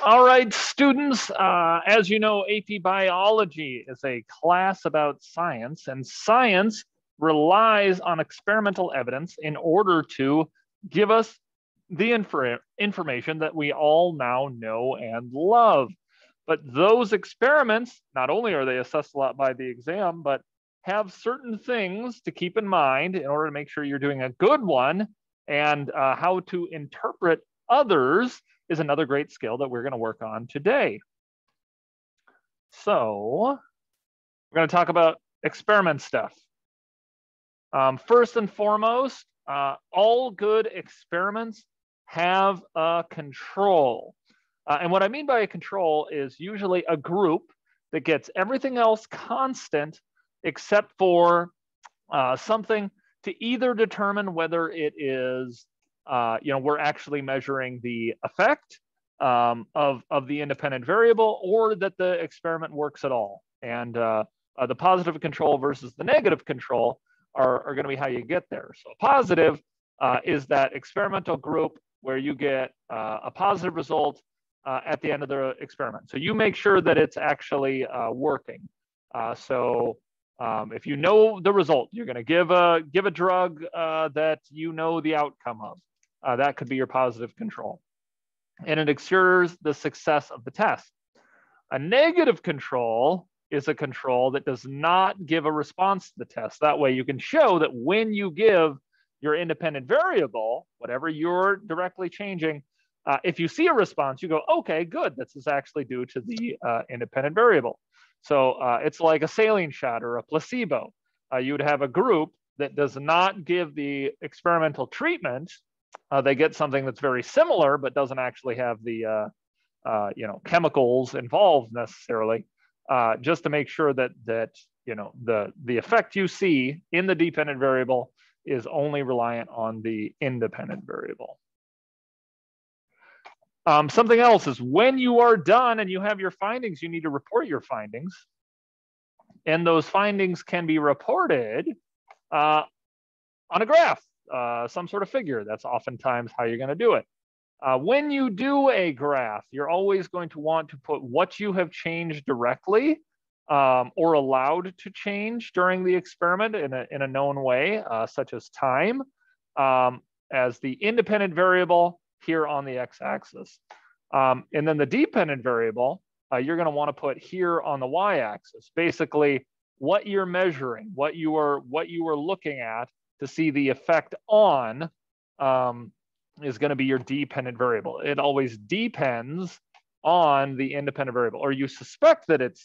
All right, students, as you know, AP Biology is a class about science, and science relies on experimental evidence in order to give us the information that we all now know and love. But those experiments, not only are they assessed a lot by the exam, but have certain things to keep in mind in order to make sure you're doing a good one, and how to interpret others is another great skill that we're going to work on today. So we're going to talk about experiment stuff. First and foremost, all good experiments have a control. And what I mean by a control is usually a group that gets everything else constant except for something to either determine whether it is we're actually measuring the effect of the independent variable, or that the experiment works at all. And the positive control versus the negative control are going to be how you get there. So positive is that experimental group where you get a positive result at the end of the experiment. So you make sure that it's actually working. If you know the result, you're going to give a drug that you know the outcome of. That could be your positive control. And it ensures the success of the test. A negative control is a control that does not give a response to the test. That way you can show that when you give your independent variable, whatever you're directly changing, if you see a response, you go, okay, good, this is actually due to the independent variable. So it's like a saline shot or a placebo. You would have a group that does not give the experimental treatment. They get something that's very similar, but doesn't actually have the chemicals involved necessarily, just to make sure that the effect you see in the dependent variable is only reliant on the independent variable. Something else is when you are done and you have your findings, you need to report your findings. And those findings can be reported on a graph, some sort of figure. That's oftentimes how you're going to do it. When you do a graph, you're always going to want to put what you have changed directly or allowed to change during the experiment in a known way, such as time, as the independent variable here on the x-axis. And then the dependent variable, you're going to want to put here on the y-axis. Basically, what you're measuring, what you are looking at to see the effect on is going to be your dependent variable. It always depends on the independent variable, or you suspect that it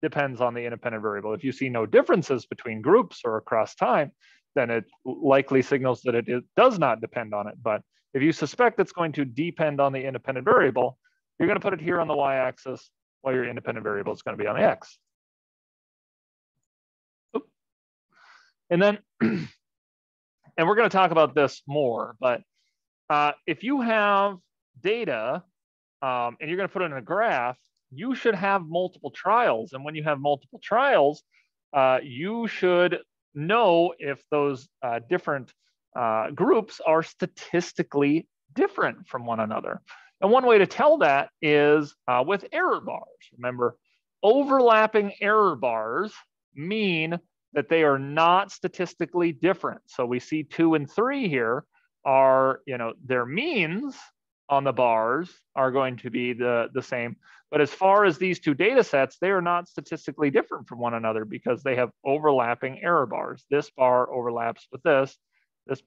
depends on the independent variable. If you see no differences between groups or across time, then it likely signals that it does not depend on it. But if you suspect it's going to depend on the independent variable, you're going to put it here on the y-axis while your independent variable is going to be on the x. And then, and we're going to talk about this more, but if you have data and you're going to put it in a graph, you should have multiple trials. And when you have multiple trials, you should know if those different groups are statistically different from one another. And one way to tell that is with error bars. Remember, overlapping error bars mean that they are not statistically different. So we see 2 and 3 here are, their means on the bars are going to be the same. But as far as these two data sets, they are not statistically different from one another because they have overlapping error bars. This bar overlaps with this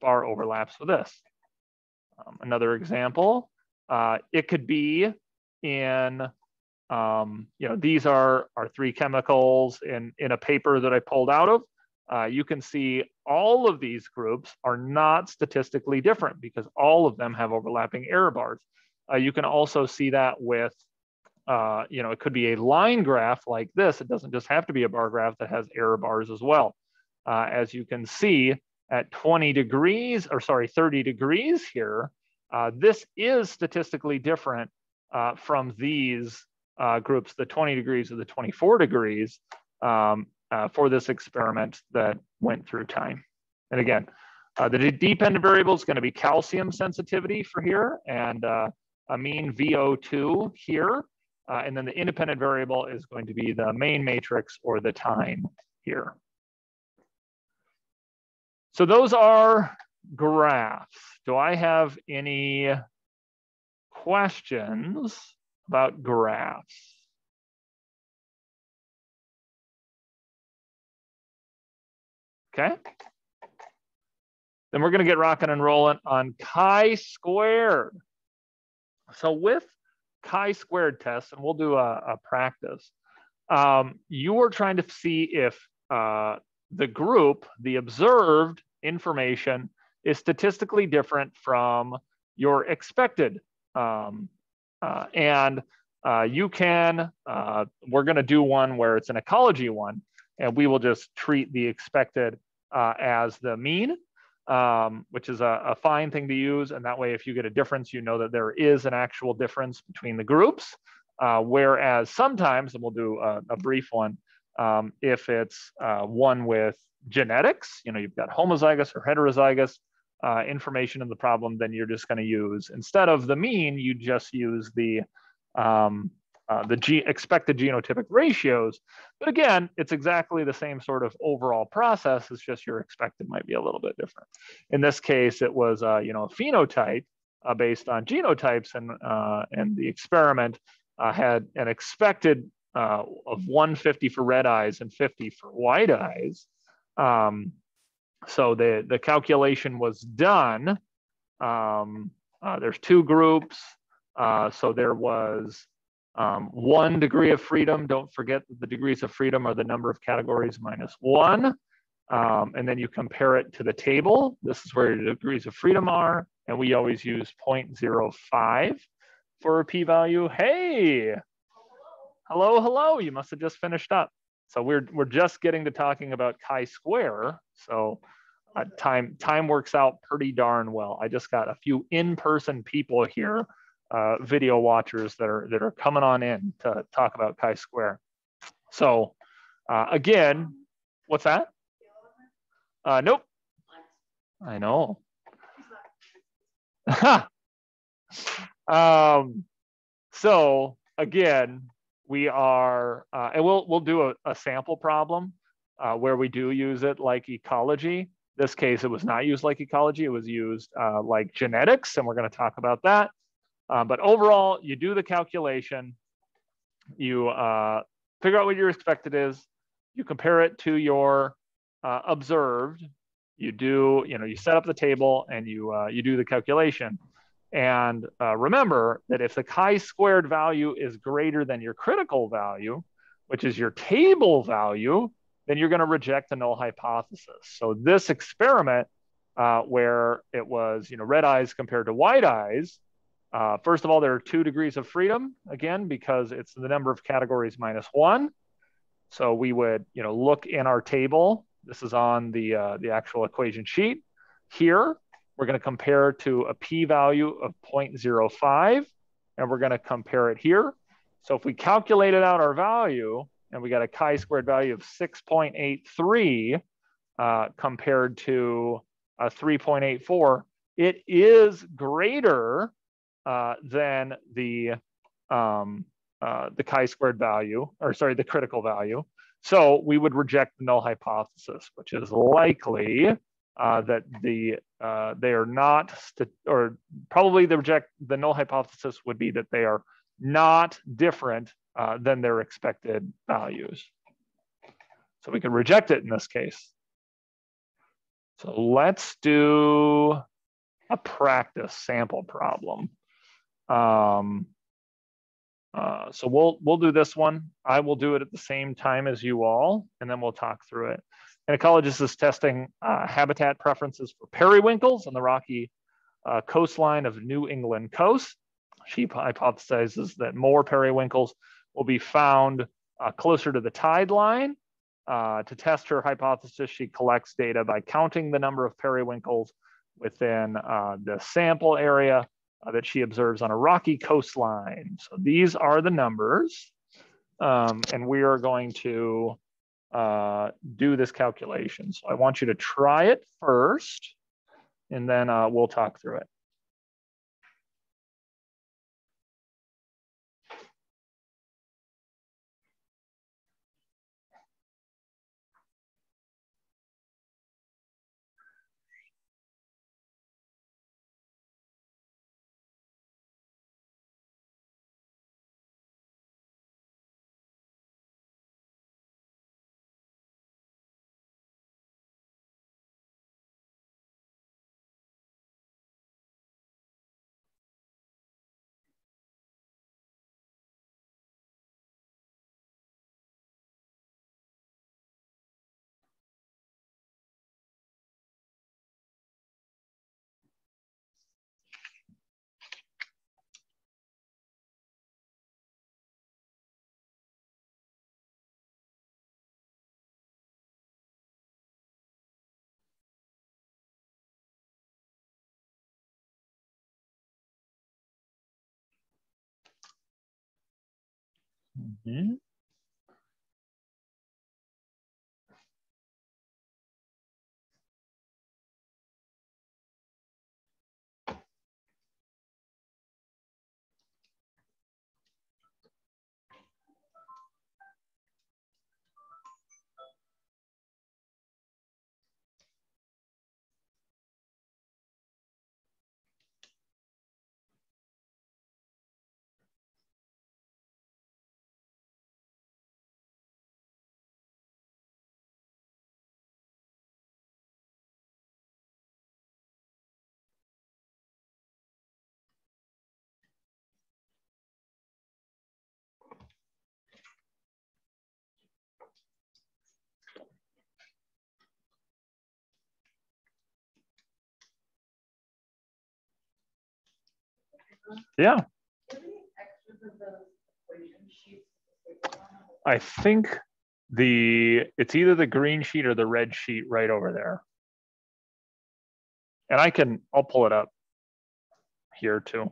bar overlaps with this. Another example, it could be in, these are 3 chemicals in a paper that I pulled out of. You can see all of these groups are not statistically different because all of them have overlapping error bars. You can also see that with, it could be a line graph like this. It doesn't just have to be a bar graph that has error bars as well. As you can see at 30 degrees here, this is statistically different from these groups, the 20 degrees or the 24 degrees for this experiment that went through time. And again, the dependent variable is going to be calcium sensitivity for here, and mean VO2 here. And then the independent variable is going to be the main matrix or the time here. So those are graphs. Do I have any questions about graphs? Okay. Then we're going to get rocking and rolling on chi-squared. So with chi-squared tests, and we'll do a practice, you are trying to see if the group, the observed information, is statistically different from your expected. You can, we're going to do one where it's an ecology one, and we will just treat the expected as the mean, which is a fine thing to use. And that way, if you get a difference, you know that there is an actual difference between the groups. Whereas sometimes, and we'll do a brief one, if it's one with genetics, you've got homozygous or heterozygous information in the problem, then you're just going to use, instead of the mean, you just use the expected genotypic ratios. But again, it's exactly the same sort of overall process. It's just your expected might be a little bit different. In this case, it was a phenotype based on genotypes, and the experiment had an expected of 150 for red eyes and 50 for white eyes. So the calculation was done. There's two groups. So there was 1 degree of freedom. Don't forget that the degrees of freedom are the number of categories minus 1. And then you compare it to the table. This is where your degrees of freedom are. And we always use 0.05 for a p-value. Hey, hello. You must have just finished up. So we're just getting to talking about chi-square. So time works out pretty darn well. I just got a few in-person people here, video watchers that are coming on in to talk about chi-square. So again, what's that? Nope. I know. So again, we are, and we'll do a sample problem where we do use it like ecology. This case, it was not used like ecology. It was used like genetics, and we're going to talk about that. But overall, you do the calculation, you figure out what your expected is, you compare it to your observed, you do, you set up the table, and you do the calculation. And remember that if the chi-squared value is greater than your critical value, which is your table value, then you're going to reject the null hypothesis. So this experiment where it was red eyes compared to white eyes, first of all, there are 2 degrees of freedom, again, because it's the number of categories minus 1. So we would look in our table. This is on the actual equation sheet. Here, we're going to compare to a p-value of 0.05, and we're going to compare it here. So if we calculated out our value, and we got a chi-squared value of 6.83 compared to 3.84, it is greater than the chi-squared value, or sorry, the critical value. So we would reject the null hypothesis, which is likely that they are not, or probably the null hypothesis would be that they are not different than their expected values. So we can reject it in this case. So let's do a practice sample problem. So we'll do this one. I will do it at the same time as you all, and then we'll talk through it. An ecologist is testing habitat preferences for periwinkles on the rocky coastline of New England coast. She hypothesizes that more periwinkles will be found closer to the tide line. To test her hypothesis, she collects data by counting the number of periwinkles within the sample area that she observes on a rocky coastline. So these are the numbers, and we are going to do this calculation. So I want you to try it first, and then we'll talk through it. Mhm. Yeah. I think it's either the green sheet or the red sheet right over there. And I'll pull it up here too.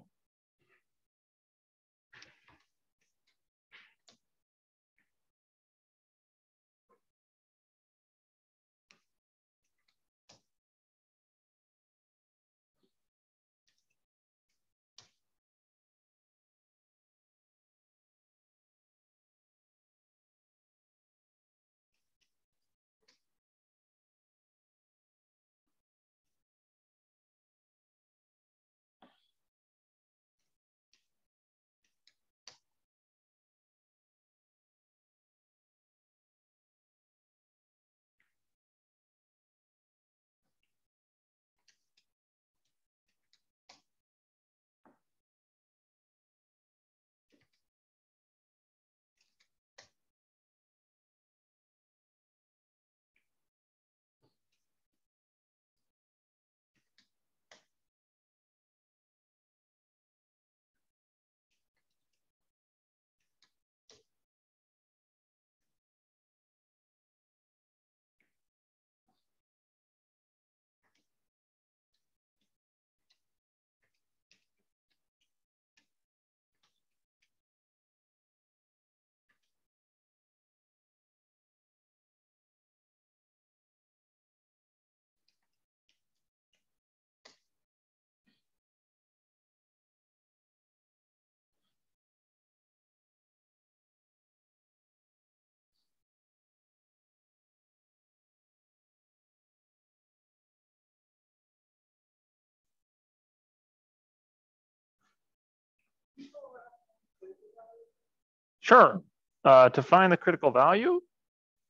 Sure. To find the critical value,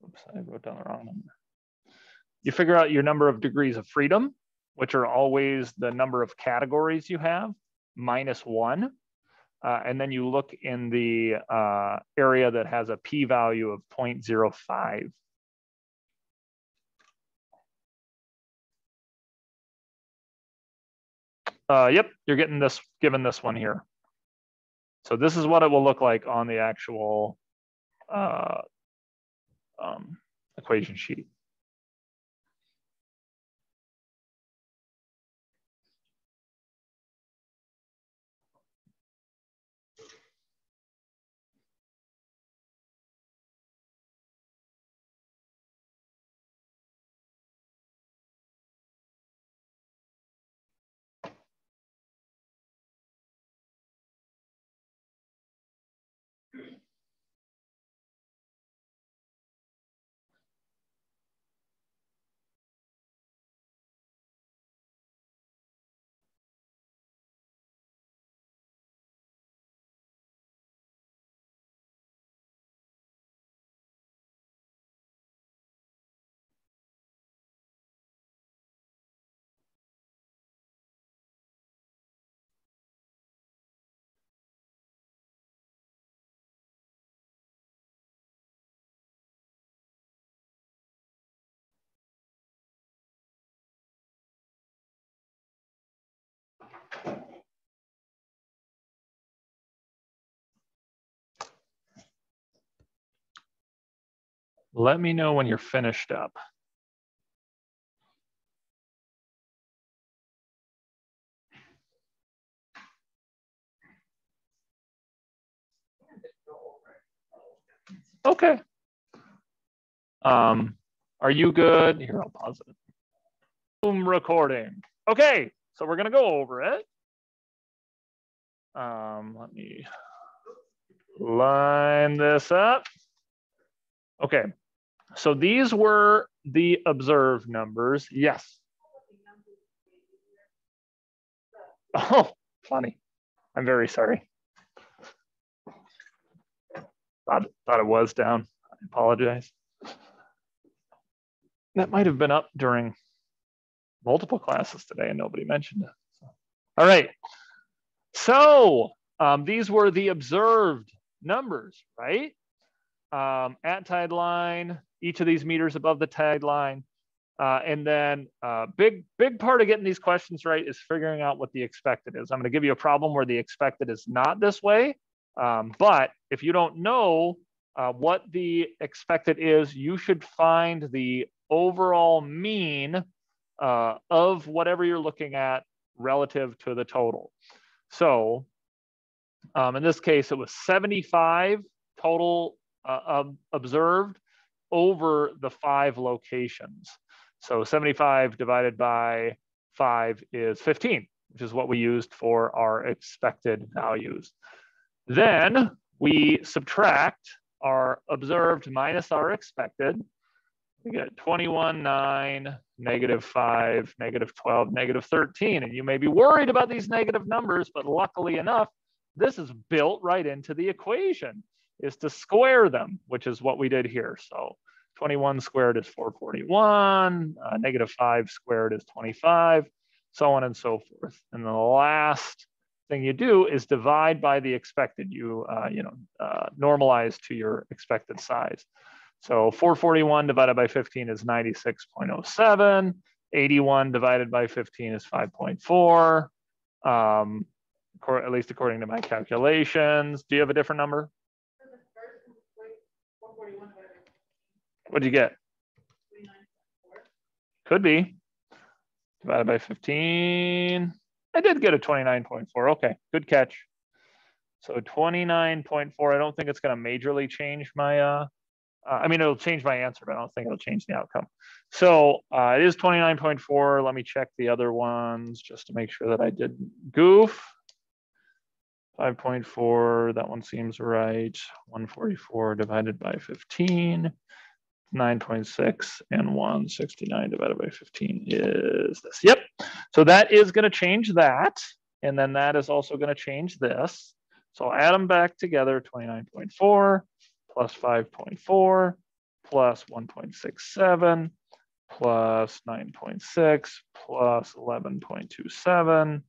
oops, I wrote down the wrong number. You figure out your number of degrees of freedom, which are always the number of categories you have, minus 1. And then you look in the area that has a p-value of 0.05. Yep, you're given this one here. So this is what it will look like on the actual equation sheet. Let me know when you're finished up. Okay. Are you good? Here, I'll pause it. Boom, recording. Okay, so we're gonna go over it. Let me line this up. Okay, so these were the observed numbers. Yes. Oh, funny. I'm very sorry. Thought it was down. I apologize. That might have been up during multiple classes today and nobody mentioned it. So. All right. So these were the observed numbers, right? At tide line, each of these meters above the tide line. And then big part of getting these questions right is figuring out what the expected is. I'm going to give you a problem where the expected is not this way. But if you don't know what the expected is, you should find the overall mean of whatever you're looking at relative to the total. So in this case, it was 75 total observed over the 5 locations. So 75 divided by 5 is 15, which is what we used for our expected values. Then we subtract our observed minus our expected. We get 21, 9, negative 5, negative 12, negative 13. And you may be worried about these negative numbers, but luckily enough, this is built right into the equation, is to square them, which is what we did here. So 21 squared is 441, negative 5 squared is 25, so on and so forth. And the last thing you do is divide by the expected. You normalize to your expected size. So 441 divided by 15 is 96.07. 81 divided by 15 is 5.4, at least according to my calculations. Do you have a different number? What'd you get? Could be. Divided by 15. I did get a 29.4. Okay, good catch. So 29.4, I don't think it's going to majorly change my, I mean, it'll change my answer, but I don't think it'll change the outcome. So it is 29.4. Let me check the other ones just to make sure that I didn't goof. 5.4, that one seems right. 144 divided by 15. 9.6 and 169 divided by 15 is this. Yep. So that is going to change that. And then that is also going to change this. So I'll add them back together, 29.4 plus 5.4 plus 1.67 plus 9.6 plus 11.27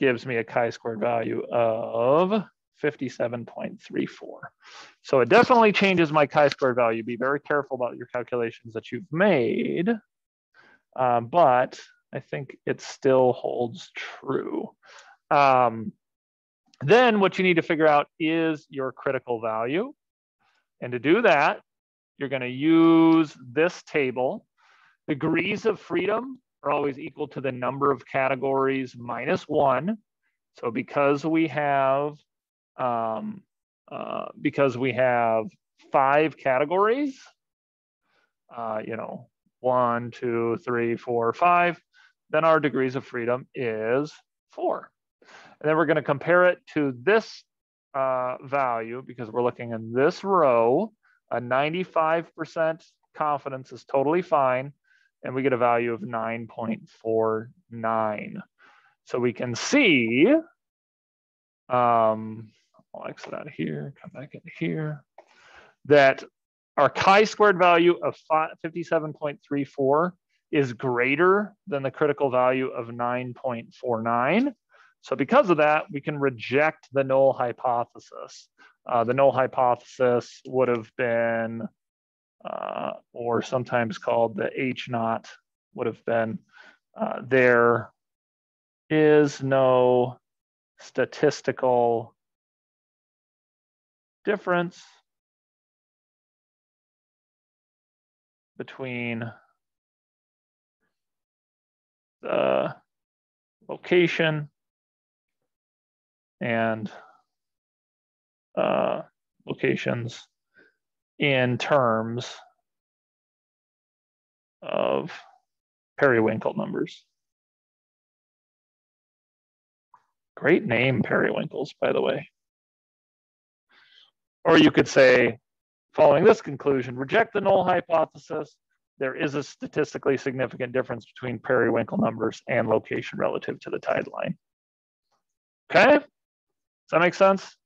gives me a chi-squared value of 57.34. So it definitely changes my chi-squared value. Be very careful about your calculations that you've made, but I think it still holds true. Then what you need to figure out is your critical value. And to do that, you're going to use this table. Degrees of freedom are always equal to the number of categories minus 1. So because we have 5 categories, 1, 2, 3, 4, 5, then our degrees of freedom is 4. And then we're going to compare it to this value because we're looking in this row. A 95% confidence is totally fine, and we get a value of 9.49. So we can see, I'll exit out of here, come back in here, that our chi-squared value of 57.34 is greater than the critical value of 9.49. So because of that, we can reject the null hypothesis. The null hypothesis would have been, or sometimes called the H naught, would have been, there is no statistical difference between the location and locations in terms of periwinkle numbers. Great name, periwinkles, by the way. Or you could say, following this conclusion, reject the null hypothesis. There is a statistically significant difference between periwinkle numbers and location relative to the tide line. Okay, does that make sense?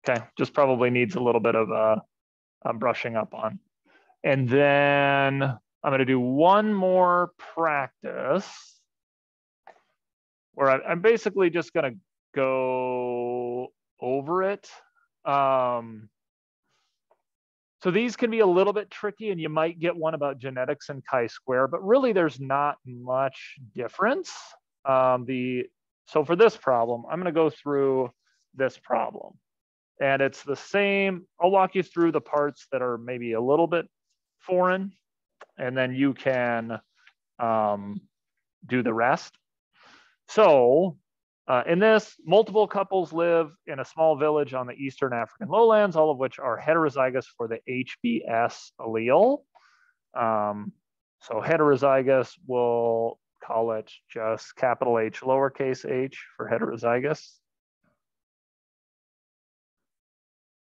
Okay, just probably needs a little bit of brushing up on. And then I'm going to do one more practice where I'm basically just going to go over it. So these can be a little bit tricky, and you might get one about genetics and chi-square, but really there's not much difference. So for this problem, I'm going to go through this problem. And it's the same. I'll walk you through the parts that are maybe a little bit foreign, and then you can do the rest. So in this, multiple couples live in a small village on the Eastern African lowlands, all of which are heterozygous for the HBS allele. So heterozygous, we'll call it just capital H, lowercase h for heterozygous.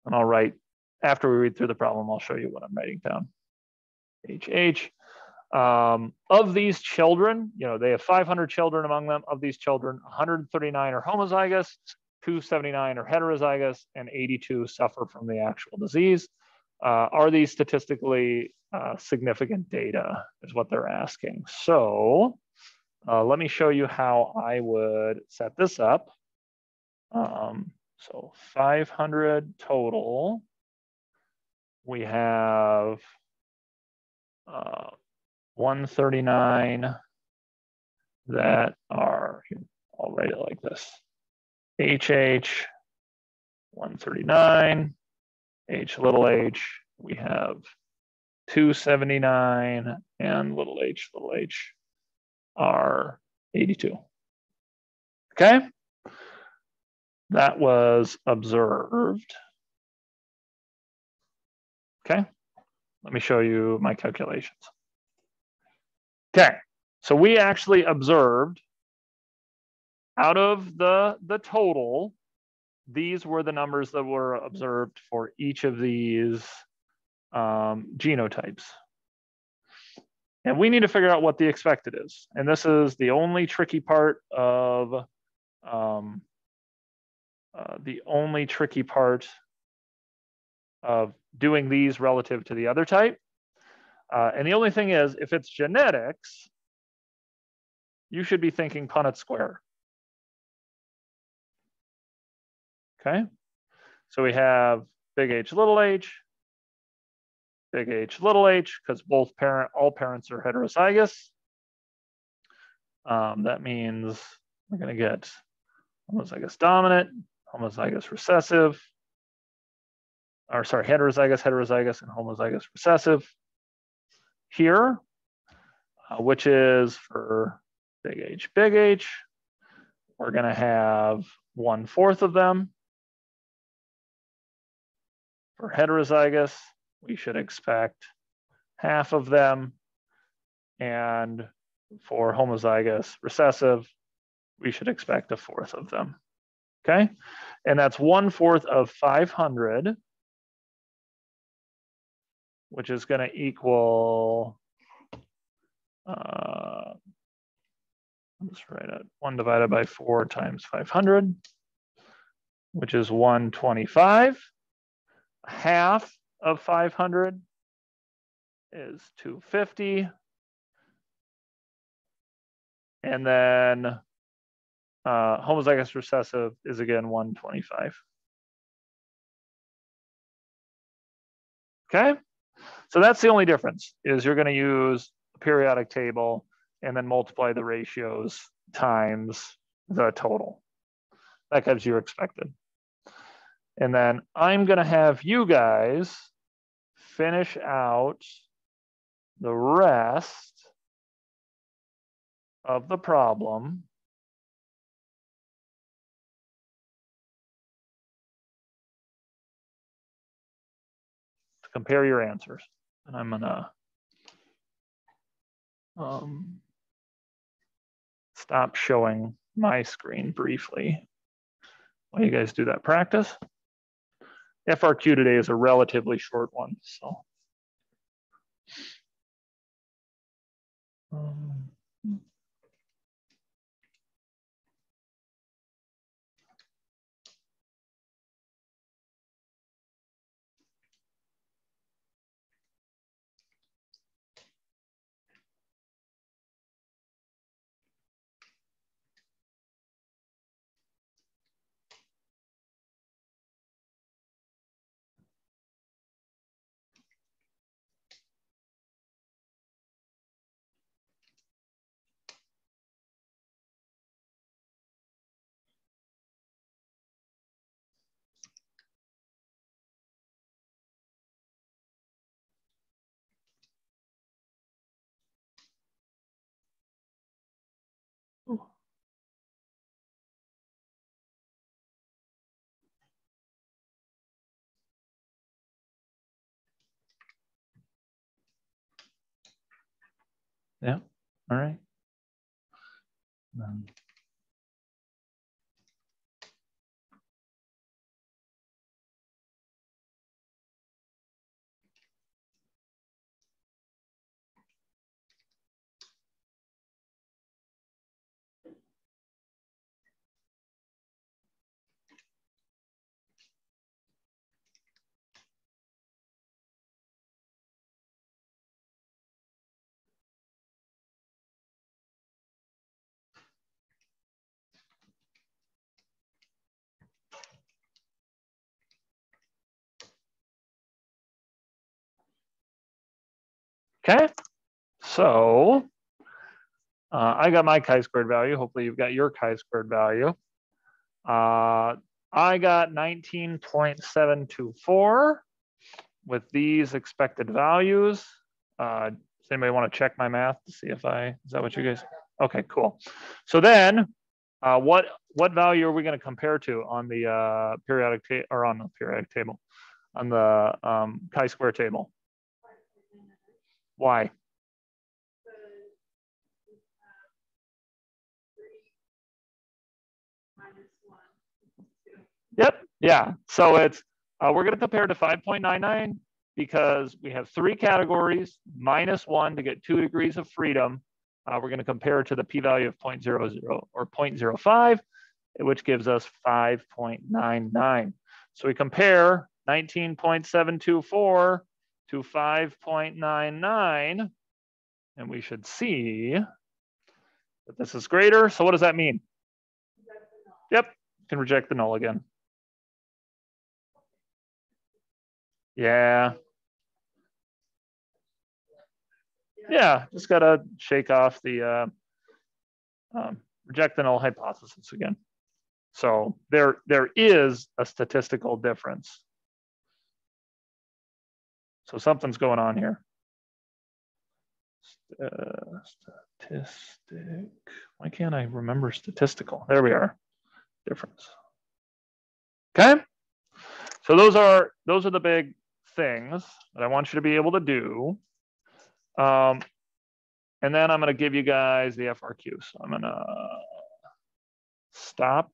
And I'll write, after we read through the problem, I'll show you what I'm writing down. HH. Of these children, they have 500 children among them. Of these children, 139 are homozygous, 279 are heterozygous, and 82 suffer from the actual disease. Are these statistically significant data is what they're asking. So let me show you how I would set this up. So 500 total. We have 139 that are, I'll write it like this. HH, 139, H little h, we have 279, and little h are 82. Okay? That was observed. Okay, let me show you my calculations. Okay, so we actually observed out of the total, these were the numbers that were observed for each of these genotypes. And we need to figure out what the expected is. And this is the only tricky part of doing these relative to the other type. And the only thing is, if it's genetics, you should be thinking Punnett square. Okay, so we have big H, little h, because all parents are heterozygous. That means we're going to get homozygous dominant, homozygous recessive, or sorry, heterozygous, and homozygous recessive here, which is for big H. We're going to have 1/4 of them. For heterozygous, we should expect half of them. And for homozygous recessive, we should expect 1/4 of them. Okay, and that's 1/4 of 500, which is going to equal, I'll just write it, 1 divided by 4 times 500, which is 125. Half of 500 is 250. And then homozygous recessive is again 125. Okay, so that's the only difference, is you're going to use a periodic table and then multiply the ratios times the total. That gives you expected. And then I'm going to have you guys finish out the rest of the problem. compare your answers. And I'm gonna stop showing my screen briefly while you guys do that practice. FRQ today is a relatively short one, so. Yeah, all right. Okay, so I got my chi-squared value. Hopefully you've got your chi-squared value. I got 19.724 with these expected values. Does anybody want to check my math to see if is that what you guys? Okay, cool. So then what value are we going to compare to on the periodic table, or on the periodic table, on the chi-square table? Why? Yep. Yeah. So it's we're going to compare to 5.99 because we have 3 categories minus 1 to get 2 degrees of freedom. We're going to compare to the p-value of 0.00 or 0.05, which gives us 5.99. So we compare 19.724 to 5.99, and we should see that this is greater. So what does that mean? Yep, you can reject the null again. Yeah. Yeah, just gotta shake off the reject the null hypothesis again. So there is a statistical difference. So something's going on here. Statistic. Why can't I remember statistical? There we are. Difference. Okay. So those are the big things that I want you to be able to do. And then I'm going to give you guys the FRQ. So I'm going to stop